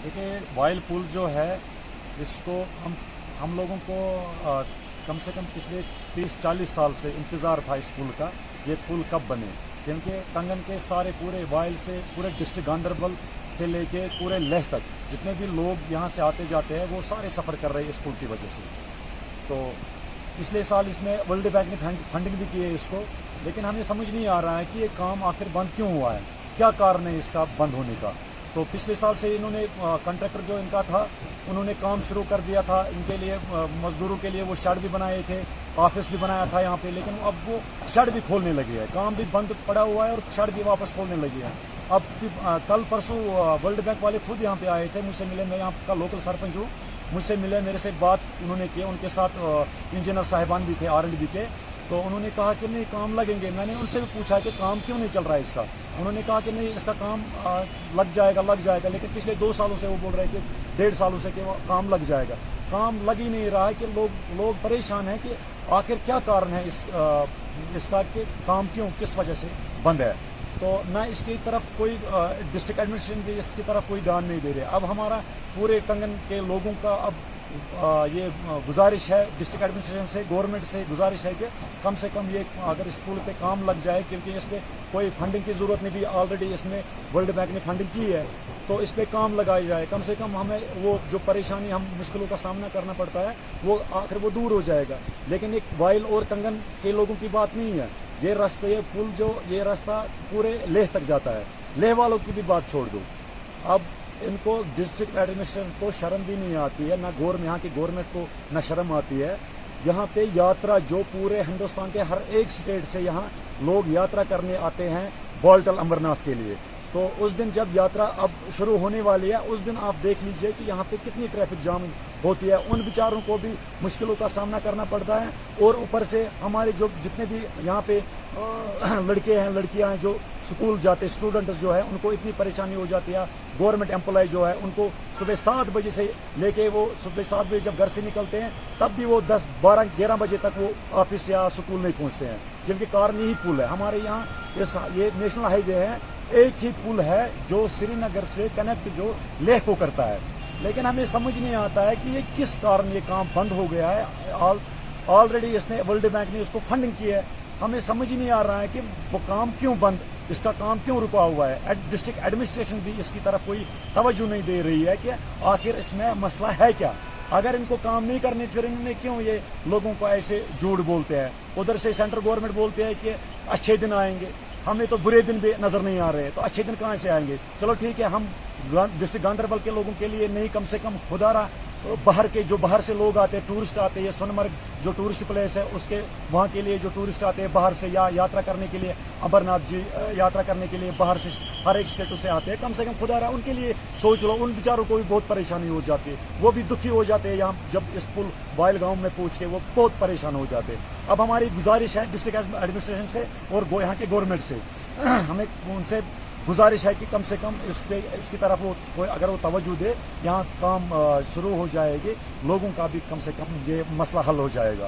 देखिए वाइल पुल जो है इसको हम लोगों को कम से कम पिछले 30-40 साल से इंतज़ार था इस पुल का। ये पुल कब बने, क्योंकि कंगन के सारे पूरे वाइल से पूरे डिस्ट्रिक्ट गांधरबल से लेके पूरे लेह तक जितने भी लोग यहाँ से आते जाते हैं वो सारे सफ़र कर रहे हैं इस पुल की वजह से। तो पिछले साल इसमें वर्ल्ड बैंक ने फंडिंग भी की है इसको, लेकिन हमें समझ नहीं आ रहा है कि ये काम आखिर बंद क्यों हुआ है, क्या कारण है इसका बंद होने का। तो पिछले साल से इन्होंने कॉन्ट्रैक्टर जो इनका था उन्होंने काम शुरू कर दिया था, इनके लिए मजदूरों के लिए वो शेड भी बनाए थे, ऑफिस भी बनाया था यहाँ पे, लेकिन अब वो शेड भी खोलने लगे हैं, काम भी बंद पड़ा हुआ है और शेड भी वापस खोलने लगे हैं। अब कल परसों वर्ल्ड बैंक वाले खुद यहाँ पे आए थे, मुझसे मिले, मैं यहाँ का लोकल सरपंच हूँ, मुझसे मिले, मेरे से बात उन्होंने की, उनके साथ इंजीनियर साहिबान भी थे R&D के। तो उन्होंने कहा कि नहीं काम लगेंगे। मैंने उनसे भी पूछा कि काम क्यों नहीं चल रहा है इसका, उन्होंने कहा कि नहीं इसका काम लग जाएगा, लेकिन पिछले 2 सालों से वो बोल रहे हैं कि 1.5 सालों से कि वो काम लग जाएगा। काम लग ही नहीं रहा है कि लोग परेशान हैं कि आखिर क्या कारण है इसका कि काम क्यों किस वजह से बंद है। तो न इसकी तरफ कोई डिस्ट्रिक्ट एडमिनिस्ट्रेशन भी इसकी तरफ कोई ध्यान नहीं दे रहे। अब हमारा पूरे कंगन के लोगों का अब ये गुजारिश है डिस्ट्रिक्ट एडमिनिस्ट्रेशन से, गवर्नमेंट से गुजारिश है कि कम से कम ये अगर इस पुल पे काम लग जाए, क्योंकि इस पे कोई फंडिंग की ज़रूरत नहीं भी, ऑलरेडी इसमें वर्ल्ड बैंक ने फंडिंग की है, तो इस पे काम लगाई जाए। कम से कम हमें वो जो परेशानी हम मुश्किलों का सामना करना पड़ता है वो आखिर वो दूर हो जाएगा। लेकिन एक वाइल और कंगन के लोगों की बात नहीं है, ये रास्ता पूरे लेह तक जाता है। लेह वालों की भी बात छोड़ दो, अब इनको डिस्ट्रिक्ट एडमिनिस्ट्रेशन को शर्म भी नहीं आती है, ना यहाँ की गवर्नमेंट को ना शर्म आती है। यहाँ पे यात्रा जो पूरे हिंदुस्तान के हर एक स्टेट से यहाँ लोग यात्रा करने आते हैं बॉल्टल अमरनाथ के लिए। तो उस दिन जब यात्रा अब शुरू होने वाली है, उस दिन आप देख लीजिए कि यहाँ पे कितनी ट्रैफिक जाम होती है, उन बेचारों को भी मुश्किलों का सामना करना पड़ता है। और ऊपर से हमारे जो जितने भी यहाँ पे लड़के हैं लड़कियां हैं जो स्कूल जाते स्टूडेंट्स जो है उनको इतनी परेशानी हो जाती है। गवर्नमेंट एम्प्लॉय जो है उनको सुबह 7 बजे से लेके वो सुबह 7 बजे जब घर से निकलते हैं तब भी वो 10, 12, 11 बजे तक वो ऑफिस या स्कूल नहीं पहुँचते हैं, क्योंकि कारण यही पुल है। हमारे यहाँ ये नेशनल हाईवे है, एक ही पुल है जो श्रीनगर से कनेक्ट जो लेह को करता है, लेकिन हमें समझ नहीं आता है कि ये किस कारण ये काम बंद हो गया है। ऑलरेडी इसने वर्ल्ड बैंक ने उसको फंडिंग की है, हमें समझ ही नहीं आ रहा है कि वो काम क्यों बंद, इसका काम क्यों रुका हुआ है। डिस्ट्रिक्ट एडमिनिस्ट्रेशन भी इसकी तरफ कोई तवज्जो नहीं दे रही है कि आखिर इसमें मसला है क्या। अगर इनको काम नहीं करने फिर इन्होंने क्यों ये लोगों को ऐसे झूठ बोलते हैं। उधर से सेंट्रल गवर्नमेंट बोलते हैं कि अच्छे दिन आएंगे, हमें तो बुरे दिन भी नजर नहीं आ रहे, तो अच्छे दिन कहाँ से आएंगे। चलो ठीक है, हम डिस्ट्रिक्ट गांधरबल के लोगों के लिए नहीं, कम से कम खुदारा बाहर से लोग आते हैं, टूरिस्ट आते हैं, सोनमर्ग जो टूरिस्ट प्लेस है उसके वहाँ के लिए जो टूरिस्ट आते हैं बाहर से या यात्रा करने के लिए, अमरनाथ जी यात्रा करने के लिए बाहर से हर एक स्टेटों से आते हैं, कम से कम खुदारा उनके लिए सोच लो। उन बेचारों को भी बहुत परेशानी हो जाती है, वो भी दुखी हो जाते हैं यहाँ जब इस पुल वाइल गाँव में पहुँच के वो बहुत परेशान हो जाते हैं। अब हमारी गुजारिश है डिस्ट्रिक्ट एडमिनिस्ट्रेशन से और यहाँ के गवर्नमेंट से, हमें उनसे गुजारिश है कि कम से कम इसकी तरफ वो अगर वो तवज्जो दे, यहाँ काम शुरू हो जाएगी, लोगों का भी कम से कम ये मसला हल हो जाएगा।